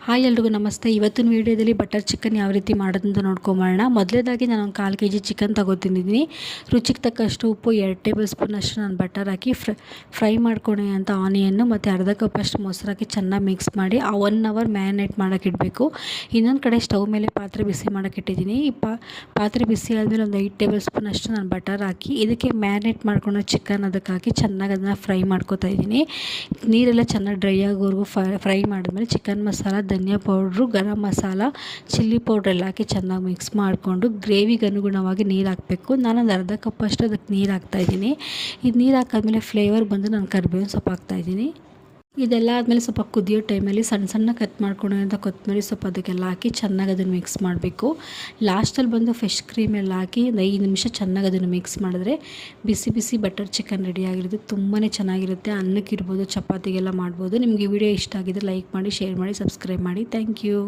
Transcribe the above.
Hi ಎಲ್ರಿಗೂ ನಮಸ್ತೆ. ಇವತ್ತಿನ ವೀಡಿಯೋದಲ್ಲಿ ಬಟರ್ ಚಿಕನ್ ಯಾವ ರೀತಿ ಮಾಡೋದಂತ ನೋಡ್ಕೊಂಬರೋಣ. ಮೊದಲೇದಾಗಿ ನಾನು ಒಂದು 1/4 kg ಚಿಕನ್ ತೊಗೊತಿದ್ದೀನಿ. ರುಚಿಗೆ ತಕ್ಕಷ್ಟು ಉಪ್ಪು, 2 ಟೇಬಲ್ ಸ್ಪೂನ್ ಅಷ್ಟು ನಾನು ಬಟರ್ ಹಾಕಿ ಫ್ರೈ ಮಾಡ್ಕೊಳ್ಳಿ ಅಂತ ಆನಿಯನ್ನು ಮತ್ತು ಅರ್ಧ ಕಪ್ ಅಷ್ಟು ಮೊಸರು ಹಾಕಿ ಚೆನ್ನಾಗಿ ಮಿಕ್ಸ್ ಮಾಡಿ 1 ಅವರ್ ಮ್ಯಾರಿನೇಟ್ ಮಾಡೋಕ್ಕೆ ಇಡಬೇಕು. ಇನ್ನೊಂದು ಕಡೆ ಸ್ಟವ್ ಮೇಲೆ ಪಾತ್ರೆ ಬಿಸಿ ಮಾಡೋಕ್ಕೆ ಇಟ್ಟಿದ್ದೀನಿ. ಈ ಪಾತ್ರೆ ಬಿಸಿ ಆದಮೇಲೆ ಒಂದು 5 ಟೇಬಲ್ ಸ್ಪೂನ್ ಅಷ್ಟು ನಾನು ಬಟರ್ ಹಾಕಿ ಇದಕ್ಕೆ ಮ್ಯಾರಿನೇಟ್ ಮಾಡ್ಕೊಂಡು ಚಿಕನ್ ಅದಕ್ಕೆ ಹಾಕಿ ಚೆನ್ನಾಗಿ ಅದನ್ನು ಫ್ರೈ ಮಾಡ್ಕೊತಾ ಇದ್ದೀನಿ. ನೀರೆಲ್ಲ ಚೆನ್ನಾಗಿ ಡ್ರೈ ಆಗೋವರೆಗೂ ಫ್ರೈ ಮಾಡಿದ್ಮೇಲೆ ಚಿಕನ್ ಮಸಾಲ, ಧನಿಯಾ powder, garam masala, chilli powder ಎಲ್ಲ ಹಾಕಿ ಚೆನ್ನಾಗಿ ಮಿಕ್ಸ್ ಮಾಡಿಕೊಂಡು ಗ್ರೇವಿಗೆ ಅನುಗುಣವಾಗಿ ನೀರು ಹಾಕಬೇಕು. ನಾನೊಂದು ಅರ್ಧ ಕಪ್ ಅಷ್ಟು ಅದಕ್ಕೆ ನೀರು ಹಾಕ್ತಾಯಿದ್ದೀನಿ. ಇದು ನೀರು ಹಾಕಾದ್ಮೇಲೆ ಫ್ಲೇವರ್ ಬಂದು ನಾನು ಕರಿಬೇವಿನ ಸೊಪ್ಪು ಹಾಕ್ತಾಯಿದ್ದೀನಿ. ಇದೆಲ್ಲ ಆದಮೇಲೆ ಸ್ವಲ್ಪ ಕುದಿಯೋ ಟೈಮಲ್ಲಿ ಸಣ್ಣ ಕಟ್ ಮಾಡ್ಕೊಂಡಿರೋಂಥ ಕೊತ್ತಂಬರಿ ಸೊಪ್ಪು ಅದಕ್ಕೆಲ್ಲ ಹಾಕಿ ಚೆನ್ನಾಗಿ ಅದನ್ನು ಮಿಕ್ಸ್ ಮಾಡಬೇಕು. ಲಾಸ್ಟಲ್ಲಿ ಬಂದು ಫ್ರೆಶ್ ಕ್ರೀಮ್ ಎಲ್ಲ ಹಾಕಿ ಒಂದು 5 ನಿಮಿಷ ಚೆನ್ನಾಗಿ ಅದನ್ನು ಮಿಕ್ಸ್ ಮಾಡಿದ್ರೆ ಬಿಸಿ ಬಿಸಿ ಬಟರ್ ಚಿಕನ್ ರೆಡಿಯಾಗಿರುತ್ತೆ. ತುಂಬಾ ಚೆನ್ನಾಗಿರುತ್ತೆ. ಅನ್ನಕ್ಕಿರ್ಬೋದು, ಚಪಾತಿಗೆಲ್ಲ ಮಾಡ್ಬೋದು. ನಿಮಗೆ ಈ ವಿಡಿಯೋ ಇಷ್ಟ ಆಗಿದ್ರೆ ಲೈಕ್ ಮಾಡಿ, ಶೇರ್ ಮಾಡಿ, ಸಬ್ಸ್ಕ್ರೈಬ್ ಮಾಡಿ. Thank you.